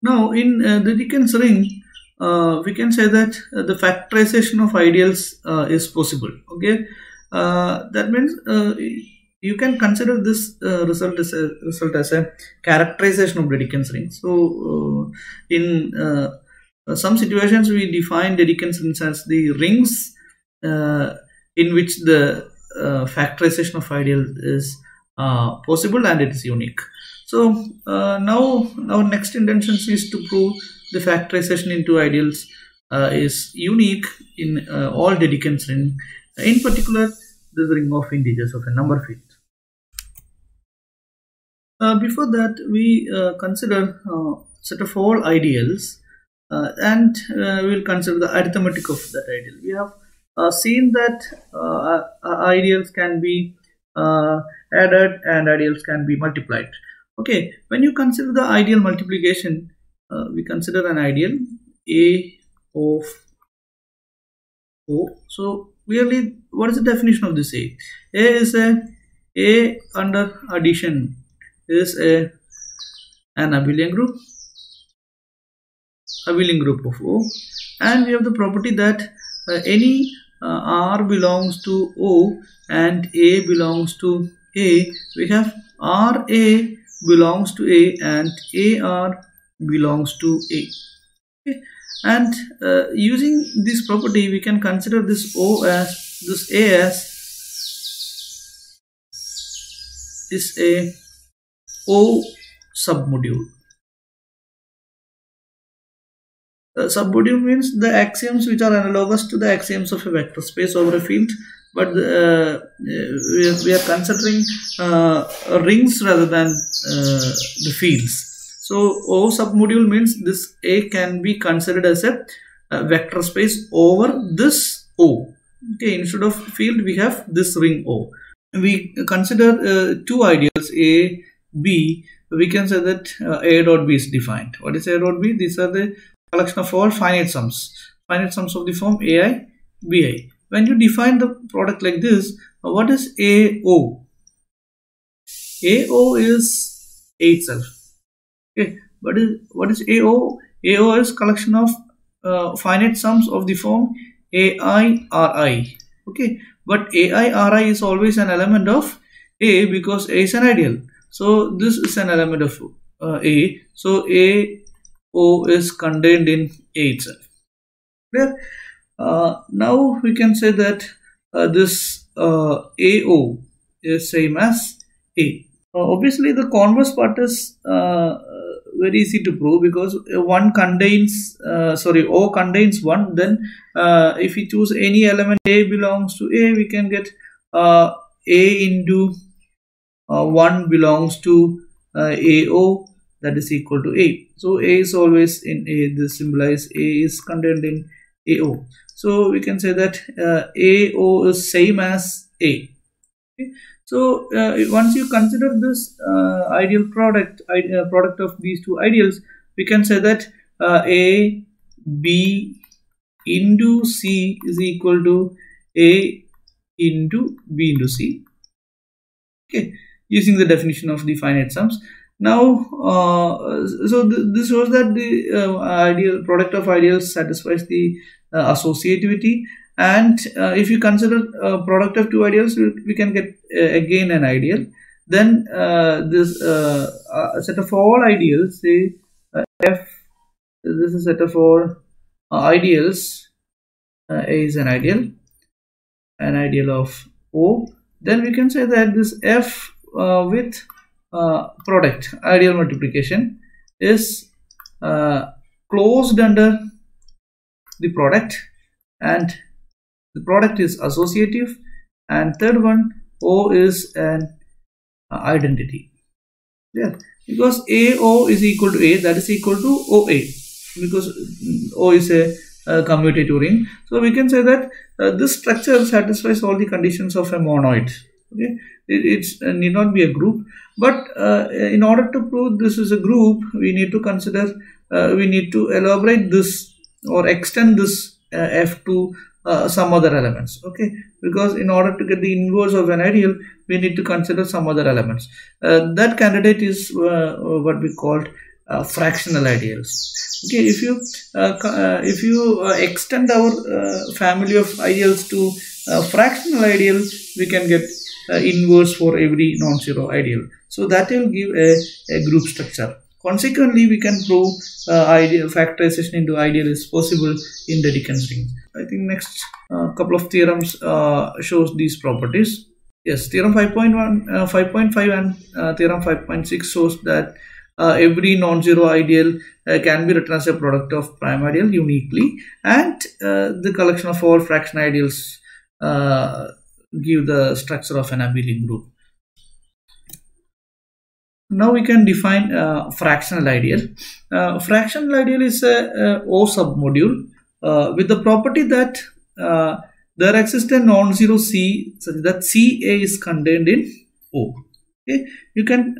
Now, in the Dickens ring, we can say that the factorization of ideals is possible. Okay, that means you can consider this result as a characterization of the Dickens ring. So, in some situations, we define the Dickens rings as the rings in which the factorization of ideal is possible and it is unique. So now our next intention is to prove the factorization into ideals is unique in all the Dickens ring, in particular the ring of integers of a number field. Before that, we consider set of all ideals and we will consider the arithmetic of that ideal. We have seen that ideals can be added and ideals can be multiplied. Okay, when you consider the ideal multiplication, we consider an ideal A of O. So really, what is the definition of this A? A is A under addition is an abelian group of O, and we have the property that any R belongs to O and A belongs to A. We have RA belongs to A and AR belongs to A. Okay. And using this property, we can consider this O as this A as is a O submodule. Submodule means the axioms which are analogous to the axioms of a vector space over a field, but we are considering rings rather than the fields. So O submodule means this A can be considered as a vector space over this O. Okay, instead of field we have this ring O. We consider two ideals A, B. We can say that A dot B is defined. What is A dot B? These are the collection of all finite sums of the form AI, BI. When you define the product like this, what is AO? AO is A itself. Okay, but what is AO? AO is collection of finite sums of the form AI, RI. Okay, but AI, RI is always an element of A because A is an ideal. So this is an element of A. So AO is contained in A itself. Clear? Now we can say that this AO is same as A. Obviously, the converse part is very easy to prove because O contains 1. Then if we choose any element A belongs to A, we can get A into 1 belongs to AO, that is equal to A. So A is always in A. This symbolizes A is contained in AO. So we can say that AO is same as A. Okay. So once you consider this ideal product of these two ideals, we can say that A, B into C is equal to A into B into C. Okay, using the definition of the finite sums. Now, this shows that the ideal product of ideals satisfies the associativity. And if you consider product of two ideals, we can get again an ideal. Then this set of all ideals, say F, this is a set of all ideals. A is an ideal of O. Then we can say that this F with product ideal multiplication is closed under the product, and the product is associative. And third one, O is an identity. Yeah, because AO is equal to A, that is equal to OA, because O is a commutative ring. So we can say that this structure satisfies all the conditions of a monoid. Okay, it need not be a group, but in order to prove this is a group, we need to consider, we need to elaborate this or extend this F to some other elements. Okay, because in order to get the inverse of an ideal, we need to consider some other elements. That candidate is what we called fractional ideals. Okay, if you extend our family of ideals to fractional ideal, we can get inverse for every non-zero ideal. So that will give a group structure. Consequently, we can prove ideal factorization into ideal is possible in the Dedekind ring. I think next couple of theorems shows these properties. Yes, theorem 5.1, 5.5 and theorem 5.6 shows that every non-zero ideal can be written as a product of prime ideal uniquely, and the collection of all fraction ideals give the structure of an abelian group. Now we can define fractional ideal. Fractional ideal is a O submodule with the property that there exists a non-zero C such that CA is contained in O. Okay, you can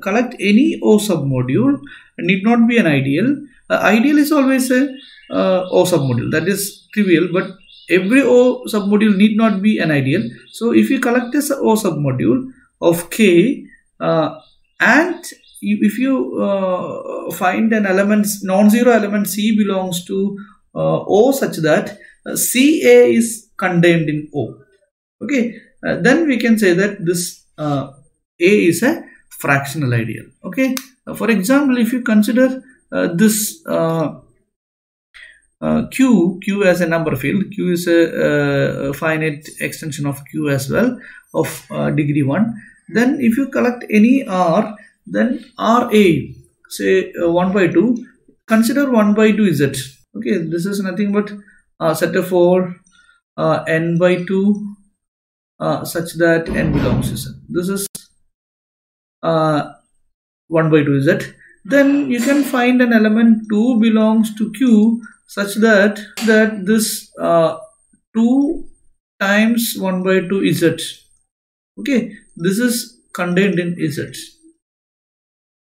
collect any O submodule. Need not be an ideal. Ideal is always a O submodule. That is trivial, but every O submodule need not be an ideal. So if you collect this O submodule of K, and if you find an element, non-zero element C belongs to O such that CA is contained in O. Okay, then we can say that this A is a fractional ideal. Okay, for example, if you consider this Q as a number field, Q is a finite extension of Q as well of degree 1. Then if you collect any R, then RA, say 1 by 2, consider 1 by 2 Z. Okay, this is nothing but set of for n by 2 such that n belongs to Z. This is 1 by 2 Z. Then you can find an element 2 belongs to Q such that this 2 times 1 by 2 is Z. Okay, this is contained in Z.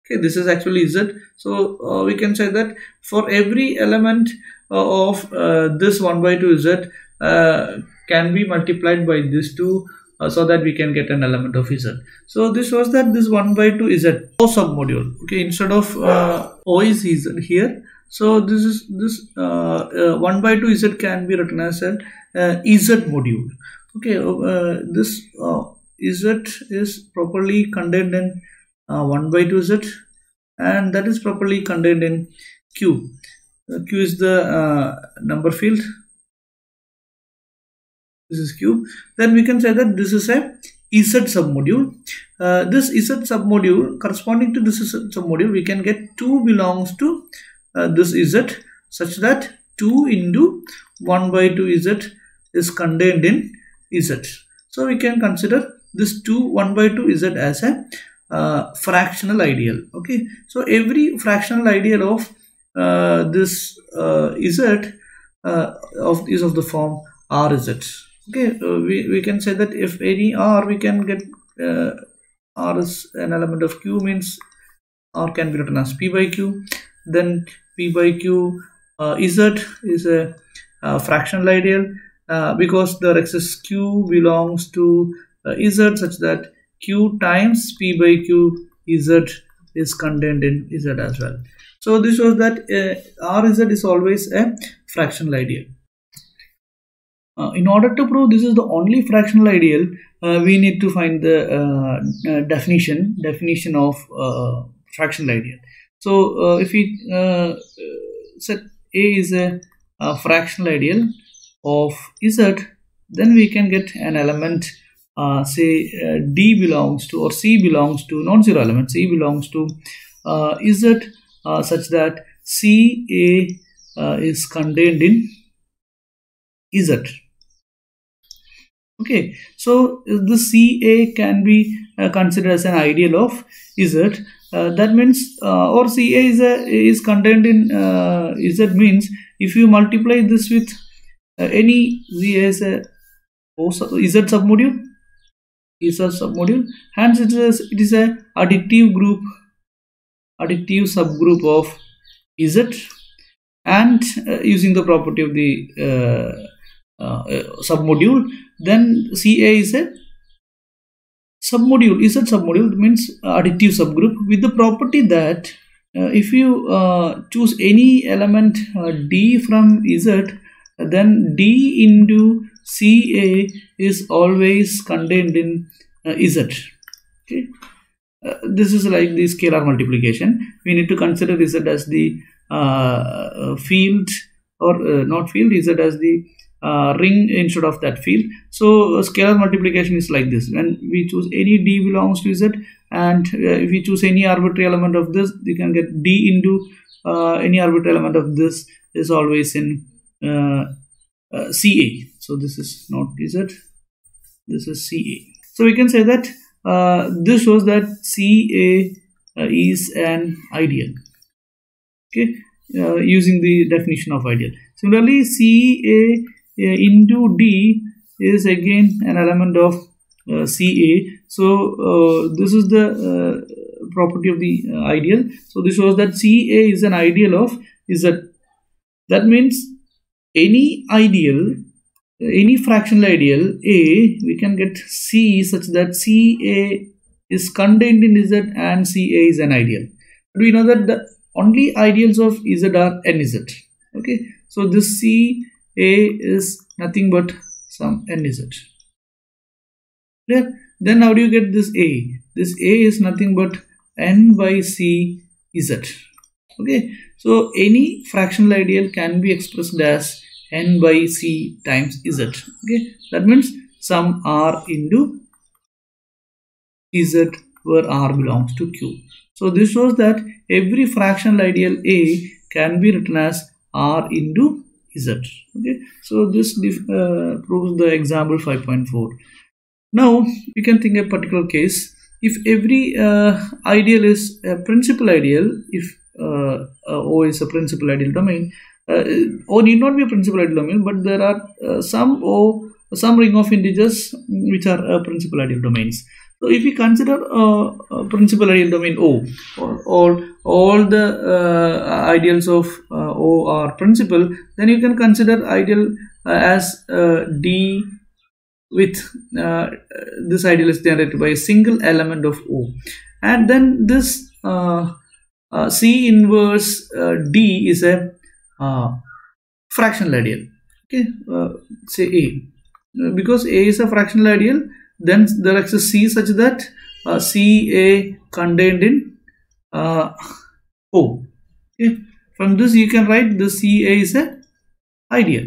Okay, this is actually Z. So we can say that for every element of this 1 by 2 Z can be multiplied by this 2 so that we can get an element of Z. So this was that this 1 by 2 is a O submodule. Okay, instead of O is Z here. So this is this 1 by 2 Z can be written as an Z module. Okay, this Z is properly contained in 1 by 2 Z, and that is properly contained in Q. Q is the number field. This is Q. Then we can say that this is a Z submodule. This Z submodule, corresponding to this Z submodule, we can get 2 belongs to this Z such that 2 into 1 by 2 Z is contained in Z. So we can consider this 1 by 2 Z as a fractional ideal. Okay, so every fractional ideal of this Z is of the form RZ. Okay, we can say that if any R, we can get R is an element of Q, means R can be written as P by Q. Then P by Q Z is a fractional ideal because there exists Q belongs to Z such that Q times P by Q Z is contained in Z as well. So this shows that RZ is always a fractional ideal. In order to prove this is the only fractional ideal, we need to find the definition of fractional ideal. So if we set A is a fractional ideal of Z, then we can get an element say D belongs to, or C belongs to, non-zero element C belongs to Z such that CA is contained in Z. Okay, so the CA can be considered as an ideal of Z. That means or CA is contained in Z means if you multiply this with any Z as a Z submodule, hence it is a additive subgroup of Z, and using the property of the submodule, then CA is a submodule. Z submodule means additive subgroup with the property that if you choose any element D from Z, then D into CA is always contained in Z. Okay. This is like the scalar multiplication. We need to consider Z as the field, or not field, Z as the ring instead of that field. So scalar multiplication is like this. When we choose any D belongs to Z, and if we choose any arbitrary element of this, you can get D into any arbitrary element of this is always in CA. So this is not Z, this is CA. So we can say that this shows that CA is an ideal. Okay, using the definition of ideal. Similarly, CA into D is again an element of CA. So this is the property of the ideal. So this shows that CA is an ideal of Z. That means any ideal, any fractional ideal A, we can get C such that CA is contained in Z and CA is an ideal. But we know that the only ideals of Z are NZ. Okay, so this CA is nothing but some NZ. Clear? Then how do you get this A? This A is nothing but N by C Z. Okay, so any fractional ideal can be expressed as N by C times Z. Okay, that means some R into Z where R belongs to Q. So this shows that every fractional ideal A can be written as R into Z. Okay, so this proves the example 5.4. Now we can think a particular case. If every ideal is a principal ideal, if O is a principal ideal domain, O need not be a principal ideal domain, but there are some ring of integers which are principal ideal domains. So if we consider principal ideal domain O, all the ideals of O are principal, then you can consider ideal as D with this ideal is generated by a single element of O, and then this C inverse D is a fractional ideal. Okay, say A, because A is a fractional ideal, then there exists C such that CA contained in O. Okay, from this you can write the CA is an ideal.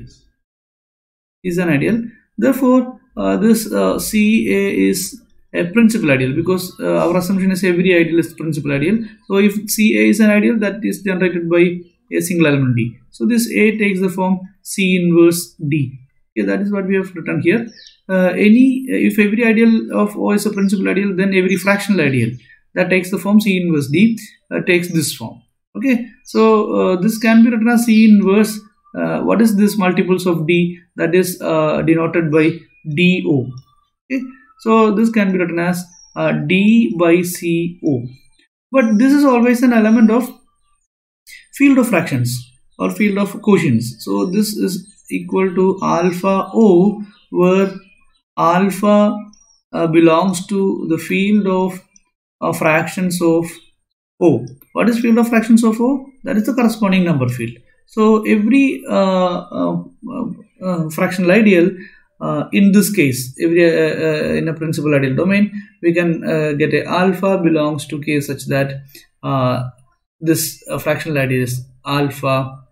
Is an ideal. Therefore, this CA is a principal ideal, because our assumption is every ideal is principal ideal. So if CA is an ideal, that is generated by a single element D. So this A takes the form C inverse D. Okay, that is what we have written here. If every ideal of O is a principal ideal, then every fractional ideal that takes the form C inverse D takes this form. Okay, so this can be written as C inverse. What is this multiples of D? That is denoted by DO. Okay, so this can be written as D by CO. But this is always an element of field of fractions or field of quotients. So this is equal to alpha O, where alpha belongs to the field of fractions of O. What is field of fractions of O? That is the corresponding number field. So every fractional ideal, in this case, every in a principal ideal domain, we can get a alpha belongs to K such that this fractional ideal is alpha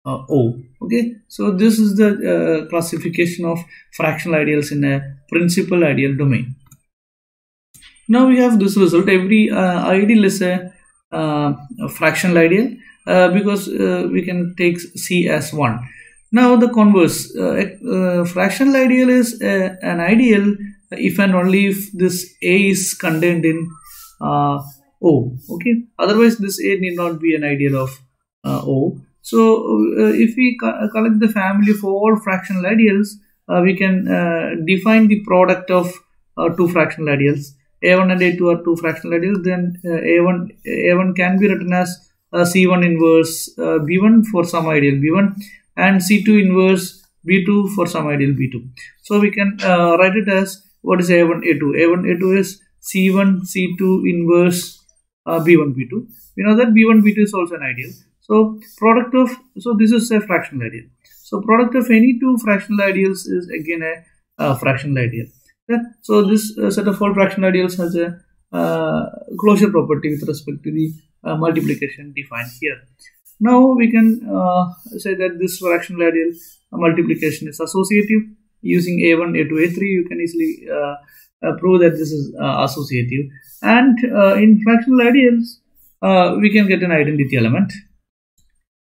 O. Okay, so this is the classification of fractional ideals in a principal ideal domain. Now we have this result. Every ideal is a fractional ideal because we can take C as 1. Now the converse, fractional ideal is an ideal if and only if this A is contained in O. Okay, otherwise this A need not be an ideal of O. So if we collect the family of all fractional ideals, we can define the product of two fractional ideals. A1 and A2 are two fractional ideals. Then A1 can be written as C1 inverse B1 for some ideal B1, and C2 inverse B2 for some ideal B2. So we can write it as, what is A1 A2? A1 A2 is C1 C2 inverse B1 B2. we know that B1 B2 is also an ideal. So product of, so this is a fractional ideal. So product of any two fractional ideals is again a fractional ideal. Okay? So this set of all fractional ideals has a closure property with respect to the multiplication defined here. Now we can say that this fractional ideal multiplication is associative. Using A1, A2, A3, you can easily prove that this is associative. And in fractional ideals, we can get an identity element.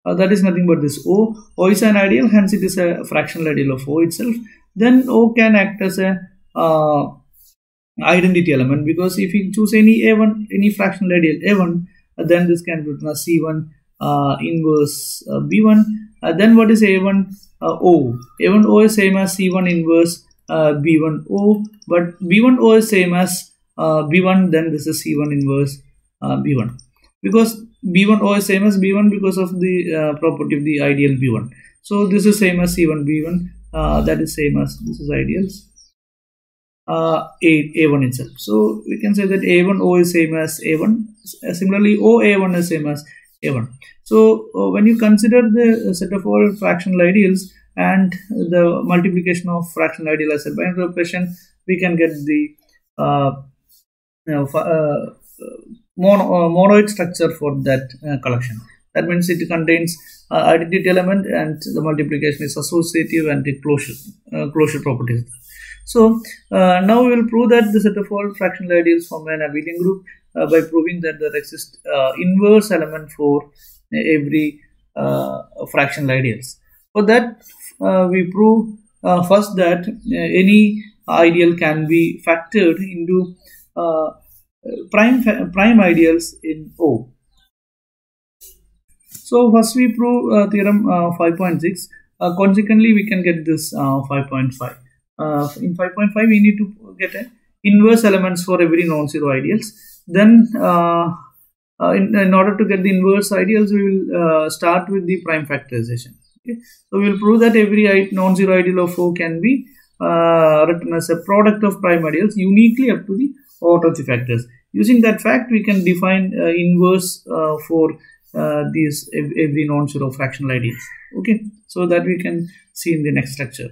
That is nothing but this O. O is an ideal, hence it is a fractional ideal of O itself. Then O can act as a identity element, because if you choose any A1, any fractional ideal A1, then this can be written as C1 inverse B1. Then what is A1 O? A1 O is same as C1 inverse B1 O, but B1 O is same as B1, then this is C1 inverse B1, because B1 O is same as B1 because of the property of the ideal B1. So this is same as C1 B1, that is same as, this is ideals A1 itself. So we can say that A1 O is same as A1. Similarly, O A1 is same as A1. So when you consider the set of all fractional ideals and the multiplication of fractional ideal as a binary operation, we can get the monoid structure for that collection. That means it contains identity element and the multiplication is associative and the closure properties. So now we will prove that the set of all fractional ideals form an abelian group by proving that there exists inverse element for every fractional ideals. For that, we prove first that any ideal can be factored into prime ideals in O. So first we prove theorem 5.6. Consequently, we can get this 5.5. In 5.5, we need to get inverse elements for every non-zero ideals. Then in order to get the inverse ideals, we will start with the prime factorization. Okay? So we will prove that every non-zero ideal of O can be written as a product of prime ideals uniquely up to the order of the factors. Using that fact, we can define inverse for these every non-zero fractional ideals. Okay, so that we can see in the next lecture.